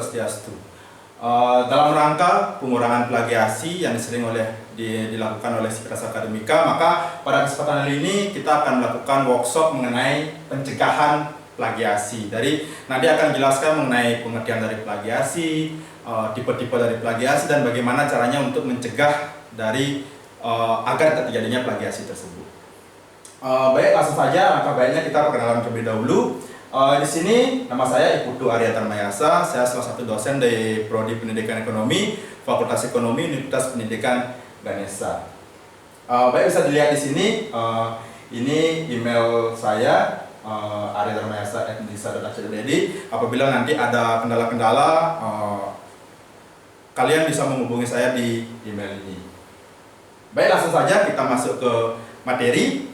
Swastiastu. Dalam rangka pengurangan plagiasi yang dilakukan oleh Sivitas Akademika, maka pada kesempatan kali ini kita akan melakukan workshop mengenai pencegahan plagiasi. Nanti akan jelaskan mengenai pengertian dari plagiasi, tipe-tipe dari plagiasi, dan bagaimana caranya untuk mencegah agar tidak terjadinya plagiasi tersebut. Baik, langsung saja. Langkah baiknya kita perkenalan terlebih dahulu. Di sini nama saya Iputu Arya Tarmayasa. Saya salah satu dosen dari Prodi Pendidikan Ekonomi, Fakultas Ekonomi, Universitas Pendidikan Ganesha. Baik, bisa dilihat di sini. Ini email saya, aryatarmayasa@indisa.ac.id. Apabila nanti ada kendala-kendala, kalian bisa menghubungi saya di email ini. Baik, langsung saja kita masuk ke materi.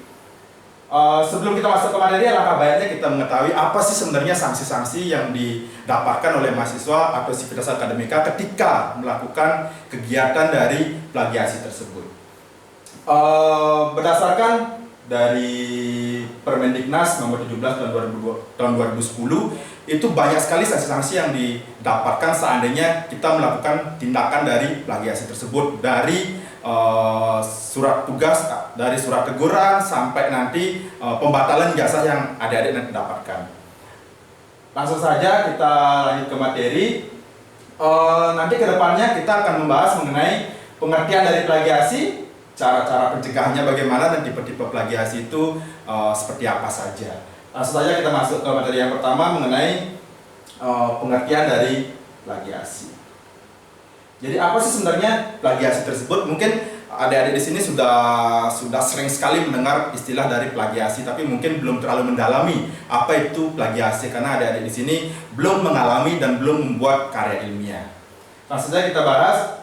Sebelum kita masuk ke materi, alangkah baiknya kita mengetahui apa sih sebenarnya sanksi-sanksi yang didapatkan oleh mahasiswa atau Sivitas Akademika ketika melakukan kegiatan dari plagiasi tersebut. Berdasarkan dari Permendiknas nomor 17 tahun 2010, itu banyak sekali sanksi-sanksi yang didapatkan seandainya kita melakukan tindakan dari plagiasi tersebut, dari surat tugas, dari surat teguran sampai nanti pembatalan jasa yang adik-adik nanti dapatkan. Langsung saja kita lanjut ke materi. Nanti kedepannya kita akan membahas mengenai pengertian dari plagiasi, cara-cara pencegahannya bagaimana, dan tipe-tipe plagiasi itu seperti apa saja. Langsung saja kita masuk ke materi yang pertama mengenai pengertian dari plagiasi. Jadi apa sih sebenarnya plagiasi tersebut? Mungkin adik-adik di sini sudah sering sekali mendengar istilah dari plagiasi, tapi mungkin belum terlalu mendalami apa itu plagiasi karena adik-adik di sini belum mengalami dan belum membuat karya ilmiah. Langsung saja kita bahas.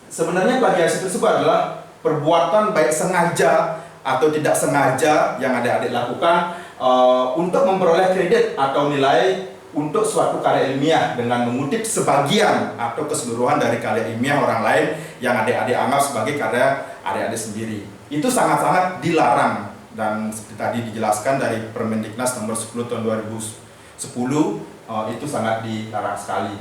Sebenarnya plagiasi tersebut adalah perbuatan baik sengaja atau tidak sengaja yang adik-adik lakukan untuk memperoleh kredit atau nilai untuk suatu karya ilmiah dengan mengutip sebagian atau keseluruhan dari karya ilmiah orang lain yang adik-adik anggap sebagai karya adik-adik sendiri. Itu sangat-sangat dilarang, dan seperti tadi dijelaskan dari Permendiknas nomor 10 tahun 2010, itu sangat dilarang sekali.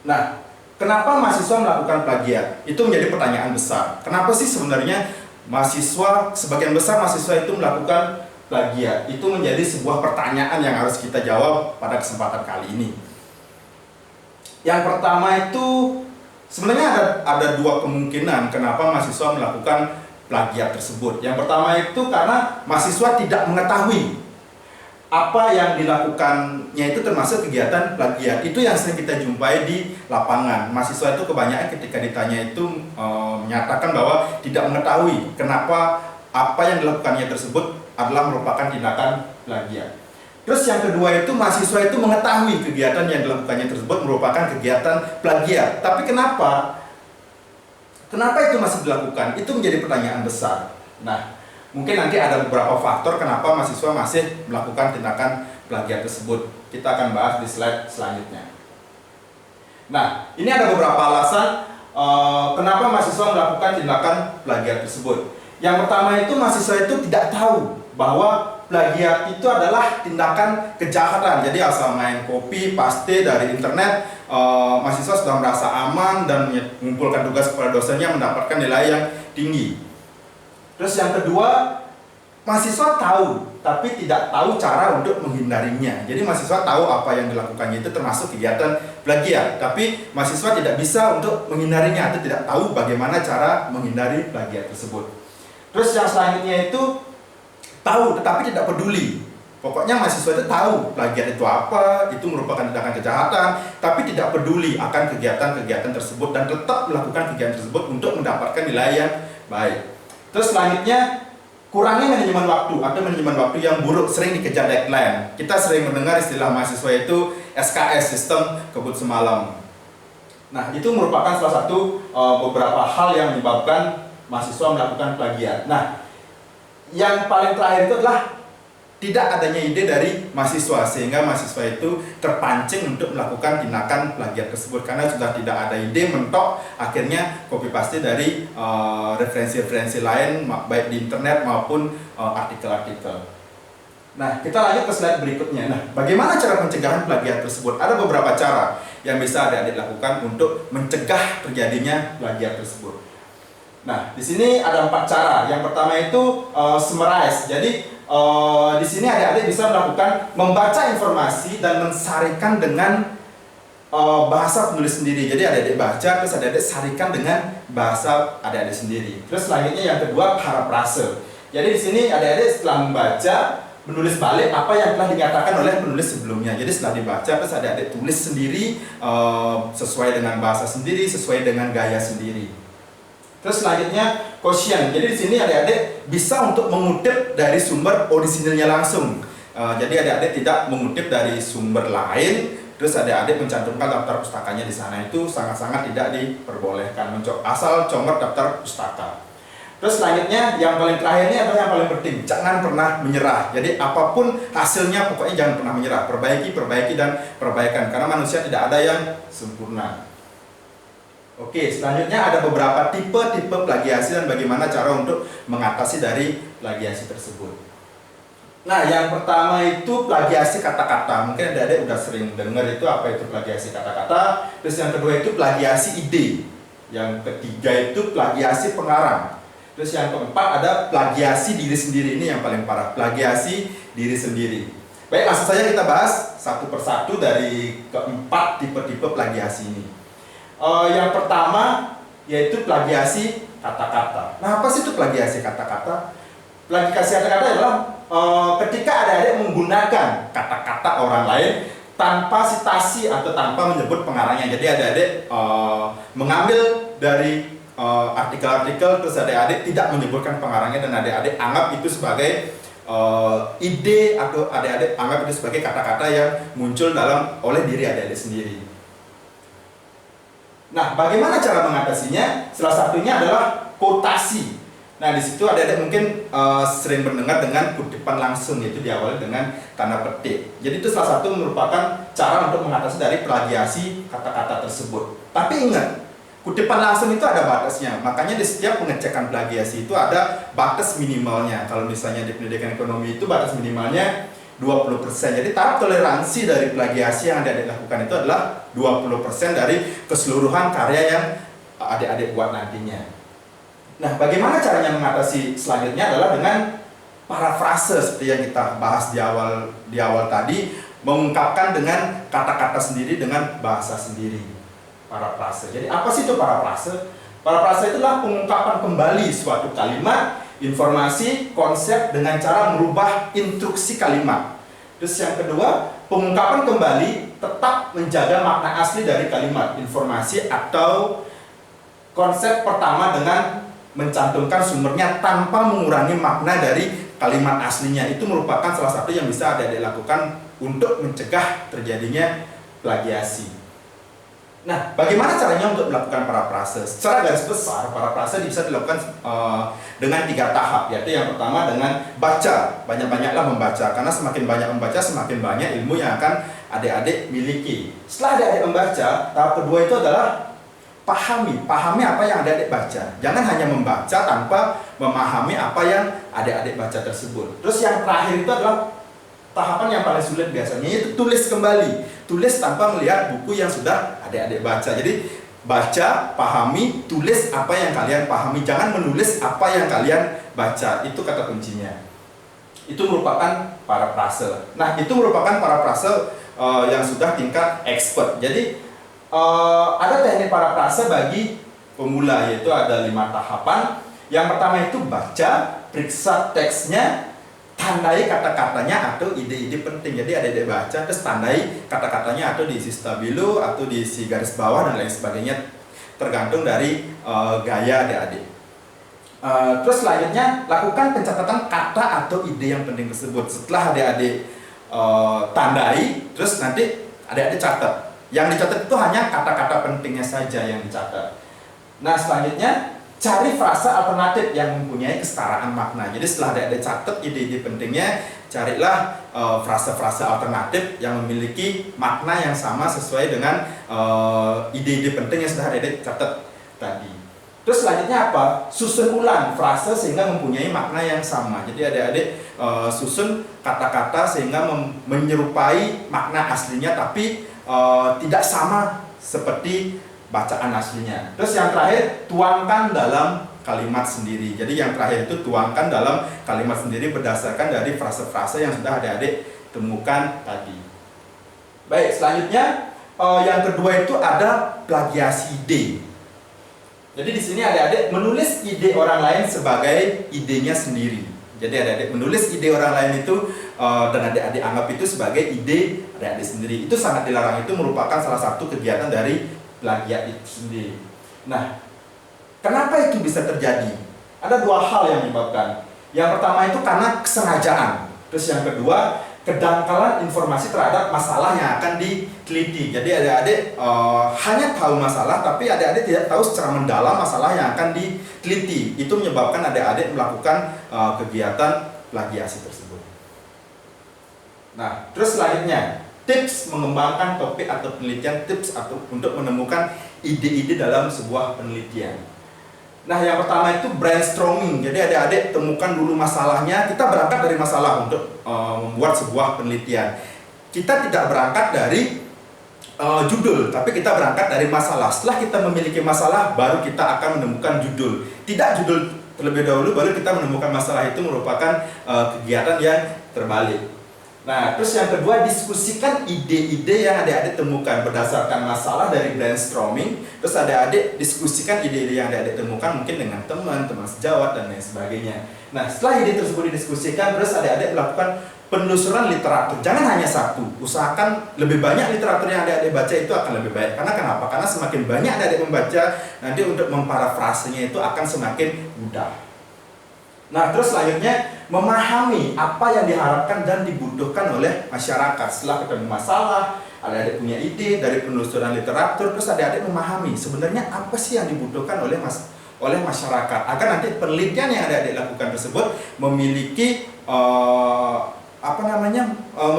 Nah, kenapa mahasiswa melakukan plagiat? Itu menjadi pertanyaan besar. Kenapa sih sebenarnya sebagian besar mahasiswa itu melakukan plagiat? Itu menjadi sebuah pertanyaan yang harus kita jawab pada kesempatan kali ini. Yang pertama itu sebenarnya ada dua kemungkinan kenapa mahasiswa melakukan plagiat tersebut. Yang pertama itu karena mahasiswa tidak mengetahui apa yang dilakukannya itu termasuk kegiatan plagiat. Itu yang sering kita jumpai di lapangan. Mahasiswa itu kebanyakan ketika ditanya itu menyatakan bahwa tidak mengetahui kenapa apa yang dilakukannya tersebut adalah merupakan tindakan plagiat. Terus yang kedua itu mahasiswa itu mengetahui kegiatan yang dilakukannya tersebut merupakan kegiatan plagiat. Tapi kenapa itu masih dilakukan? Itu menjadi pertanyaan besar. Nah, mungkin nanti ada beberapa faktor kenapa mahasiswa masih melakukan tindakan plagiat tersebut. Kita akan bahas di slide selanjutnya. Nah, ini ada beberapa alasan kenapa mahasiswa melakukan tindakan plagiat tersebut. Yang pertama itu mahasiswa itu tidak tahu bahwa plagiat itu adalah tindakan kejahatan. Jadi asal main copy paste dari internet, mahasiswa sudah merasa aman dan mengumpulkan tugas kepada dosennya mendapatkan nilai yang tinggi. Terus yang kedua, mahasiswa tahu tapi tidak tahu cara untuk menghindarinya. Jadi mahasiswa tahu apa yang dilakukannya itu termasuk kegiatan plagiat, tapi mahasiswa tidak bisa untuk menghindarinya atau tidak tahu bagaimana cara menghindari plagiat tersebut. Terus yang selanjutnya itu tahu tetapi tidak peduli. Pokoknya mahasiswa itu tahu plagiat itu apa, itu merupakan tindakan kejahatan, tapi tidak peduli akan kegiatan-kegiatan tersebut dan tetap melakukan kegiatan tersebut untuk mendapatkan nilai yang baik. Terus selanjutnya, kurangi manajemen waktu atau manajemen waktu yang buruk, sering dikejar deadline. Kita sering mendengar istilah mahasiswa itu SKS, sistem kebut semalam. Nah, itu merupakan salah satu beberapa hal yang menyebabkan mahasiswa melakukan plagiat. Nah, yang paling terakhir itu adalah tidak adanya ide dari mahasiswa, sehingga mahasiswa itu terpancing untuk melakukan tindakan plagiat tersebut karena sudah tidak ada ide, mentok, akhirnya copy paste dari referensi-referensi lain baik di internet maupun artikel-artikel. Nah, kita lanjut ke slide berikutnya. Nah, bagaimana cara pencegahan plagiat tersebut? Ada beberapa cara yang bisa adik-adik lakukan untuk mencegah terjadinya plagiat tersebut. Nah, di sini ada 4 cara. Yang pertama itu summarize. Jadi, di sini adik-adik bisa melakukan membaca informasi dan mensarikan dengan bahasa penulis sendiri. Jadi adik-adik baca, terus adik-adik sarikan dengan bahasa adik-adik sendiri. Terus selanjutnya yang kedua, parafrase. Jadi di sini adik-adik setelah membaca, menulis balik apa yang telah dinyatakan oleh penulis sebelumnya. Jadi setelah dibaca, terus adik-adik tulis sendiri sesuai dengan bahasa sendiri, sesuai dengan gaya sendiri. Terus selanjutnya quotient. Jadi di sini adik-adik bisa untuk mengutip dari sumber orisinilnya langsung. Jadi adik-adik tidak mengutip dari sumber lain, terus adik-adik mencantumkan daftar pustakanya di sana. Itu sangat-sangat tidak diperbolehkan. Asal comot daftar pustaka. Terus selanjutnya yang paling terakhir ini adalah yang paling penting, jangan pernah menyerah. Jadi apapun hasilnya pokoknya jangan pernah menyerah. Perbaiki dan perbaikan, karena manusia tidak ada yang sempurna. Oke, selanjutnya ada beberapa tipe-tipe plagiasi dan bagaimana cara untuk mengatasi dari plagiasi tersebut. Nah, yang pertama itu plagiasi kata-kata. Mungkin adik-adik udah sering dengar itu apa itu plagiasi kata-kata. Terus yang kedua itu plagiasi ide. Yang ketiga itu plagiasi pengarang. Terus yang keempat ada plagiasi diri sendiri. Ini yang paling parah, plagiasi diri sendiri. Baik, langsung saja kita bahas satu persatu dari keempat tipe-tipe plagiasi ini. Yang pertama yaitu plagiasi kata-kata. Nah, apa sih itu plagiasi kata-kata? Plagiasi kata-kata adalah ketika adik-adik menggunakan kata-kata orang lain tanpa sitasi atau tanpa menyebut pengarangnya. Jadi adik-adik mengambil dari artikel-artikel, terus adik-adik tidak menyebutkan pengarangnya dan adik-adik anggap itu sebagai ide, atau adik-adik anggap itu sebagai kata-kata yang muncul oleh diri adik-adik sendiri. Nah, bagaimana cara mengatasinya? Salah satunya adalah quotasi. Nah, di situ adik-adik mungkin sering mendengar dengan kutipan langsung, yaitu diawali dengan tanda petik. Jadi itu salah satu merupakan cara untuk mengatasi dari plagiasi kata-kata tersebut. Tapi ingat, kutipan langsung itu ada batasnya. Makanya di setiap pengecekan plagiasi itu ada batas minimalnya. Kalau misalnya di pendidikan ekonomi itu batas minimalnya 20%. Jadi tahap toleransi dari plagiasi yang adik-adik lakukan itu adalah 20% dari keseluruhan karya yang adik-adik buat nantinya. Nah, bagaimana caranya mengatasi selanjutnya adalah dengan parafrase seperti yang kita bahas di awal tadi, mengungkapkan dengan kata-kata sendiri dengan bahasa sendiri. Parafrase. Jadi apa sih itu parafrase? Parafrase itulah pengungkapan kembali suatu kalimat, informasi, konsep dengan cara merubah instruksi kalimat. Terus yang kedua, pengungkapan kembali tetap menjaga makna asli dari kalimat, informasi atau konsep pertama dengan mencantumkan sumbernya tanpa mengurangi makna dari kalimat aslinya. Itu merupakan salah satu yang bisa adik-adik lakukan untuk mencegah terjadinya plagiasi. Nah, bagaimana caranya untuk melakukan parafrase? Secara garis besar, parafrase bisa dilakukan dengan 3 tahap, yaitu yang pertama dengan baca, banyak-banyaklah membaca, karena semakin banyak membaca, semakin banyak ilmu yang akan adik-adik miliki. Setelah adik-adik membaca, tahap kedua itu adalah pahami apa yang adik-adik baca. Jangan hanya membaca tanpa memahami apa yang adik-adik baca tersebut. Terus yang terakhir itu adalah tahapan yang paling sulit biasanya, yaitu tulis kembali. Tulis tanpa melihat buku yang sudah adik-adik baca. Jadi baca, pahami, tulis apa yang kalian pahami. Jangan menulis apa yang kalian baca. Itu kata kuncinya. Itu merupakan parafrase. Nah, itu merupakan parafrase yang sudah tingkat expert. Jadi ada teknik parafrase bagi pemula, yaitu ada 5 tahapan. Yang pertama itu baca, periksa teksnya, tandai kata-katanya atau ide-ide penting. Jadi adik-adik baca, terus tandai kata-katanya atau diisi stabilo atau diisi garis bawah dan lain sebagainya, tergantung dari gaya adik-adik. Terus selanjutnya lakukan pencatatan kata atau ide yang penting tersebut. Setelah adik-adik tandai, terus nanti adik-adik catat. Yang dicatat itu hanya kata-kata pentingnya saja yang dicatat. Nah, selanjutnya cari frasa alternatif yang mempunyai kesetaraan makna. Jadi setelah adik-adik catat ide-ide pentingnya, carilah frasa-frasa alternatif yang memiliki makna yang sama sesuai dengan ide-ide penting yang sudah adik-adik catat tadi. Terus selanjutnya apa? Susun ulang frase sehingga mempunyai makna yang sama. Jadi adik-adik susun kata-kata sehingga menyerupai makna aslinya tapi tidak sama seperti bacaan aslinya. Terus yang terakhir, tuangkan dalam kalimat sendiri. Jadi yang terakhir itu tuangkan dalam kalimat sendiri berdasarkan dari frase-frase yang sudah adik-adik temukan tadi. Baik, selanjutnya yang kedua itu ada plagiasi ide. Jadi di sini adik-adik menulis ide orang lain sebagai idenya sendiri. Jadi adik-adik menulis ide orang lain itu dan adik-adik anggap itu sebagai ide adik-adik sendiri. Itu sangat dilarang, itu merupakan salah satu kegiatan dari plagiat itu sendiri. Nah, kenapa itu bisa terjadi? Ada dua hal yang menyebabkan. Yang pertama itu karena kesengajaan. Terus yang kedua, kedangkalan informasi terhadap masalah yang akan diteliti. Jadi adik-adik hanya tahu masalah, tapi adik-adik tidak tahu secara mendalam masalah yang akan diteliti. Itu menyebabkan adik-adik melakukan kegiatan plagiasi tersebut. Nah, terus selanjutnya, tips mengembangkan topik atau penelitian, tips untuk menemukan ide-ide dalam sebuah penelitian. Nah, yang pertama itu brainstorming. Jadi adik-adik temukan dulu masalahnya. Kita berangkat dari masalah untuk membuat sebuah penelitian. Kita tidak berangkat dari judul, tapi kita berangkat dari masalah. Setelah kita memiliki masalah, baru kita akan menemukan judul. Tidak judul terlebih dahulu, baru kita menemukan masalah. Itu merupakan kegiatan yang terbalik. Nah, terus yang kedua, diskusikan ide-ide yang adik-adik temukan berdasarkan masalah dari brainstorming. Terus adik-adik diskusikan ide-ide yang adik-adik temukan mungkin dengan teman sejawat dan lain sebagainya. Nah, setelah ide tersebut didiskusikan, terus adik-adik melakukan penelusuran literatur. Jangan hanya satu, usahakan lebih banyak literatur yang adik-adik baca, itu akan lebih baik. Karena kenapa? Karena semakin banyak adik-adik membaca, nanti untuk memparafrasenya itu akan semakin mudah. Nah, terus selanjutnya memahami apa yang diharapkan dan dibutuhkan oleh masyarakat. Setelah ketemu masalah, adik-adik punya ide dari penelusuran literatur, terus adik-adik memahami sebenarnya apa sih yang dibutuhkan oleh masyarakat, agar nanti penelitian yang adik-adik lakukan tersebut memiliki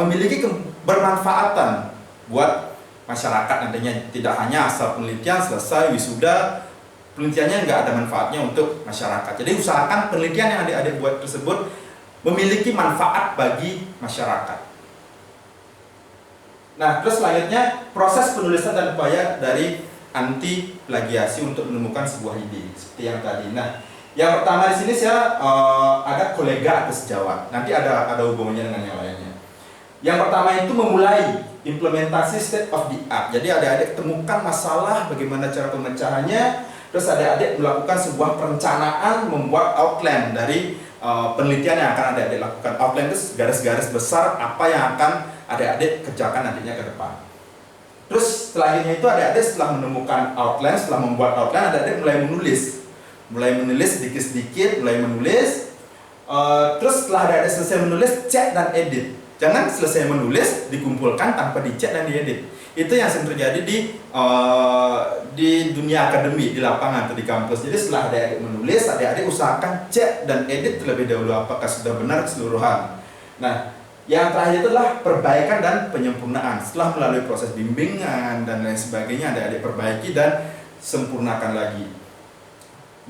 memiliki bermanfaatan buat masyarakat nantinya. Tidak hanya asal penelitian selesai wisuda, penelitiannya nggak ada manfaatnya untuk masyarakat. Jadi usahakan penelitian yang adik-adik buat tersebut memiliki manfaat bagi masyarakat. Nah, terus selanjutnya proses penulisan dan upaya dari anti plagiasi untuk menemukan sebuah ide seperti yang tadi. Nah, yang pertama di sini saya ada kolega atau sejawat. Nanti ada hubungannya dengan yang lainnya. Yang pertama itu memulai implementasi state of the art. Jadi adik-adik temukan masalah, bagaimana cara pemecahannya. Terus adik-adik melakukan sebuah perencanaan, membuat outline dari penelitian yang akan adik-adik lakukan. Outline itu garis-garis besar apa yang akan adik-adik kerjakan nantinya ke depan. Terus selanjutnya itu adik-adik setelah menemukan outline, setelah membuat outline, adik-adik mulai menulis sedikit-sedikit, terus setelah adik-adik selesai menulis, cek dan edit. Jangan selesai menulis dikumpulkan tanpa dicek dan diedit. Itu yang sering terjadi di dunia akademik, di lapangan atau di kampus. Jadi setelah adik-adik menulis, adik-adik usahakan cek dan edit terlebih dahulu apakah sudah benar keseluruhan. Nah, yang terakhir itu adalah perbaikan dan penyempurnaan. Setelah melalui proses bimbingan dan lain sebagainya, adik-adik perbaiki dan sempurnakan lagi.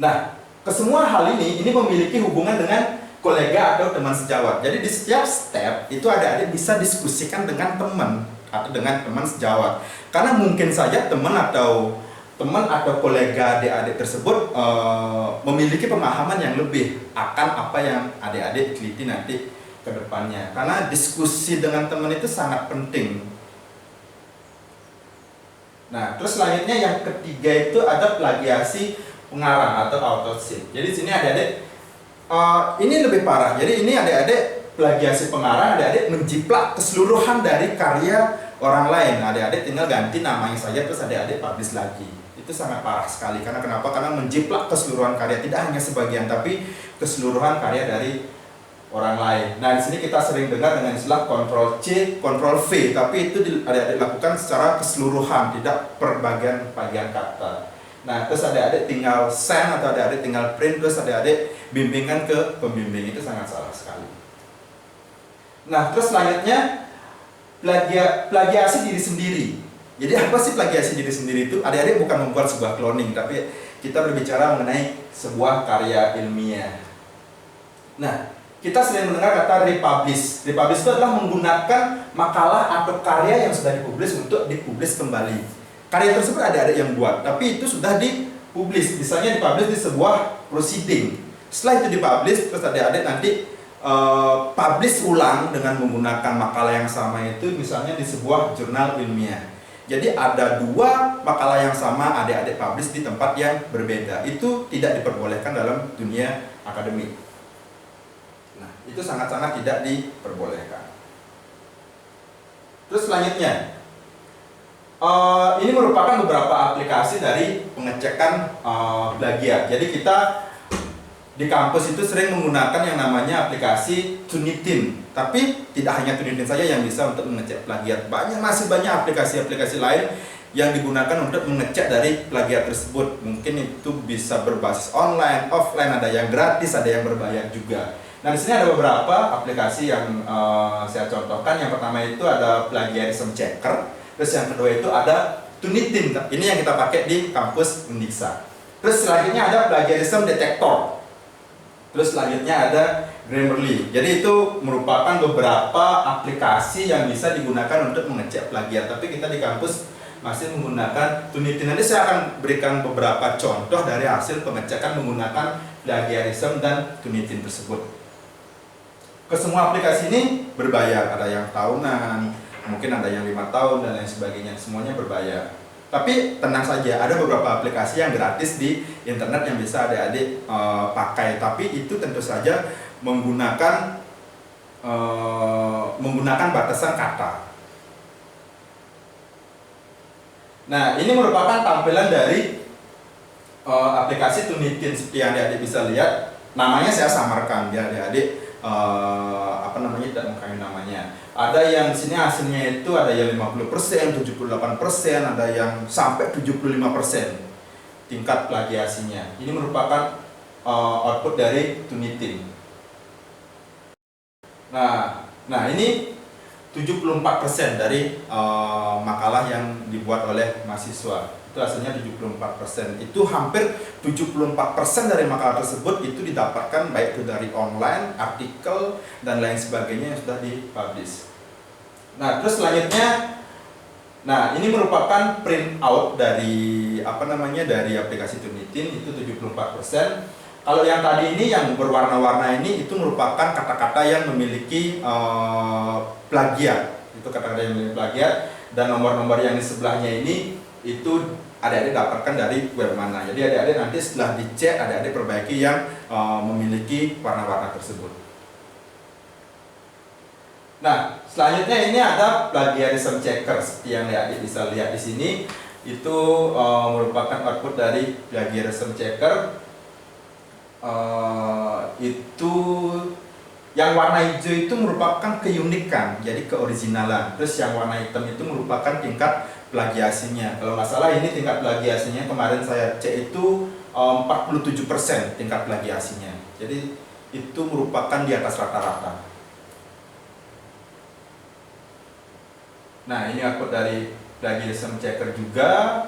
Nah, kesemua hal ini memiliki hubungan dengan kolega atau teman sejawat. Jadi di setiap step itu adik-adik bisa diskusikan dengan teman atau dengan teman sejawat. Karena mungkin saja teman atau kolega adik-adik tersebut memiliki pemahaman yang lebih akan apa yang adik-adik teliti nanti ke depannya. Karena diskusi dengan teman itu sangat penting. Nah, terus selanjutnya yang ketiga itu ada plagiasi pengarang atau authorship. Jadi di sini adik-adik ini lebih parah. Jadi ini adik-adik plagiasi pengarang, adik-adik menjiplak keseluruhan dari karya orang lain. Adik-adik tinggal ganti namanya saja terus adik-adik publish lagi. Itu sangat parah sekali. Karena kenapa? Karena menjiplak keseluruhan karya, tidak hanya sebagian tapi keseluruhan karya dari orang lain. Nah, di sini kita sering dengar dengan istilah Ctrl C, Ctrl V, tapi itu adik-adik lakukan secara keseluruhan, tidak per bagian kata. Nah, terus adik-adik tinggal send atau adik-adik tinggal print, terus adik-adik bimbingan ke pembimbing. Itu sangat salah sekali. Nah, terus selanjutnya plagiasi diri sendiri. Jadi apa sih plagiasi diri sendiri itu? Adik-adik bukan membuat sebuah cloning, tapi kita berbicara mengenai sebuah karya ilmiah. Nah, kita sering mendengar kata republish. Republish itu adalah menggunakan makalah atau karya yang sudah dipublis untuk dipublis kembali. Karya tersebut ada yang buat, tapi itu sudah dipublis. Misalnya dipublis di sebuah proceeding. Setelah itu dipublis, terus adik-adik nanti publish ulang dengan menggunakan makalah yang sama itu, misalnya di sebuah jurnal ilmiah. Jadi ada dua makalah yang sama adik-adik publish di tempat yang berbeda. Itu tidak diperbolehkan dalam dunia akademik. Nah, itu sangat-sangat tidak diperbolehkan. Terus selanjutnya, ini merupakan beberapa aplikasi dari pengecekan plagiat. Jadi kita di kampus itu sering menggunakan yang namanya aplikasi Turnitin. Tapi tidak hanya Turnitin saja yang bisa untuk mengecek plagiat. Masih banyak aplikasi-aplikasi lain yang digunakan untuk mengecek dari plagiat tersebut. Mungkin itu bisa berbasis online, offline, ada yang gratis, ada yang berbayar juga. Nah, di sini ada beberapa aplikasi yang saya contohkan. Yang pertama itu ada Plagiarism Checker. Terus yang kedua itu ada Turnitin. Ini yang kita pakai di kampus Undiksa. Terus selanjutnya ada Plagiarism Detector. Terus selanjutnya ada Grammarly. Jadi itu merupakan beberapa aplikasi yang bisa digunakan untuk mengecek plagiat. Tapi kita di kampus masih menggunakan Turnitin. Nanti saya akan berikan beberapa contoh dari hasil pengecekan menggunakan plagiarism dan Turnitin tersebut. Kesemua aplikasi ini berbayar. Ada yang tahunan, mungkin ada yang 5 tahun dan lain sebagainya. Semuanya berbayar. Tapi tenang saja, ada beberapa aplikasi yang gratis di internet yang bisa adik-adik pakai. Tapi itu tentu saja menggunakan batasan kata. Nah, ini merupakan tampilan dari aplikasi Turnitin seperti yang adik-adik bisa lihat. Namanya saya samarkan biar adik-adik tidak mengkaji namanya. Ada yang di sini hasilnya itu ada yang 50%, 78%, ada yang sampai 75% tingkat plagiasinya. Ini merupakan output dari Turnitin. Nah ini 74% dari makalah yang dibuat oleh mahasiswa. Itu hasilnya 74%. Itu hampir 74% dari makalah tersebut itu didapatkan baik itu dari online, artikel, dan lain sebagainya yang sudah dipublish. Nah, terus selanjutnya, ini merupakan print out dari dari aplikasi Turnitin, itu 74%. Kalau yang tadi ini yang berwarna-warna ini itu merupakan kata-kata yang memiliki plagiat. Itu kata-kata yang memiliki plagiat, dan nomor-nomor yang di sebelahnya ini itu adik-adik dapatkan dari web mana. Jadi adik-adik nanti setelah dicek, adik-adik perbaiki yang memiliki warna-warna tersebut. Nah, selanjutnya ini ada Plagiarism Checker seperti yang adik-adik bisa lihat di sini. Itu merupakan output dari Plagiarism Checker. Itu yang warna hijau itu merupakan keunikan, jadi keoriginalan. Terus yang warna hitam itu merupakan tingkat plagiasinya. Kalau nggak salah ini tingkat plagiasinya kemarin saya cek itu 47% tingkat plagiasinya. Jadi itu merupakan di atas rata-rata. Nah, ini output dari Plagiarism Checker juga.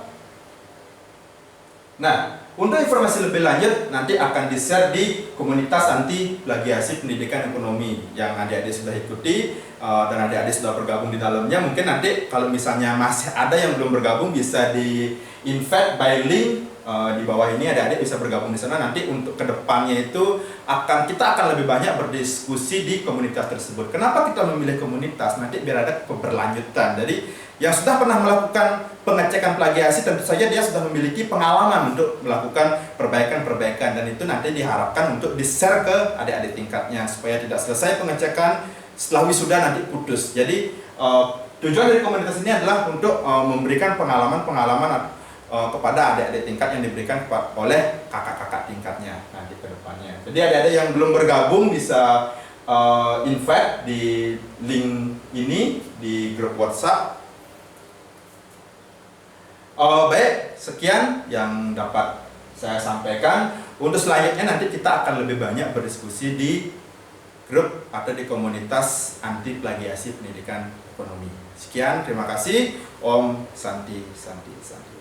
Nah, untuk informasi lebih lanjut nanti akan di-share di komunitas anti plagiasi pendidikan ekonomi yang adik-adik sudah ikuti dan adik-adik sudah bergabung di dalamnya. Mungkin nanti kalau misalnya masih ada yang belum bergabung bisa di-invite by link di bawah ini, adik-adik bisa bergabung di sana. Nanti untuk kedepannya itu kita akan lebih banyak berdiskusi di komunitas tersebut. Kenapa kita memilih komunitas? Nanti biar ada keberlanjutan. Jadi yang sudah pernah melakukan pengecekan plagiasi tentu saja dia sudah memiliki pengalaman untuk melakukan perbaikan-perbaikan, dan itu nanti diharapkan untuk di-share ke adik-adik tingkatnya supaya tidak selesai pengecekan setelah wisuda nanti putus. Jadi tujuan dari komunitas ini adalah untuk memberikan pengalaman-pengalaman kepada adik-adik tingkat yang diberikan oleh kakak-kakak tingkatnya nanti ke depannya. Jadi adik-adik yang belum bergabung bisa invite di link ini di grup WhatsApp. Baik, sekian yang dapat saya sampaikan. Untuk selanjutnya nanti kita akan lebih banyak berdiskusi di grup atau di komunitas anti plagiasi pendidikan ekonomi. Sekian, terima kasih. Om Santi Santi Santi.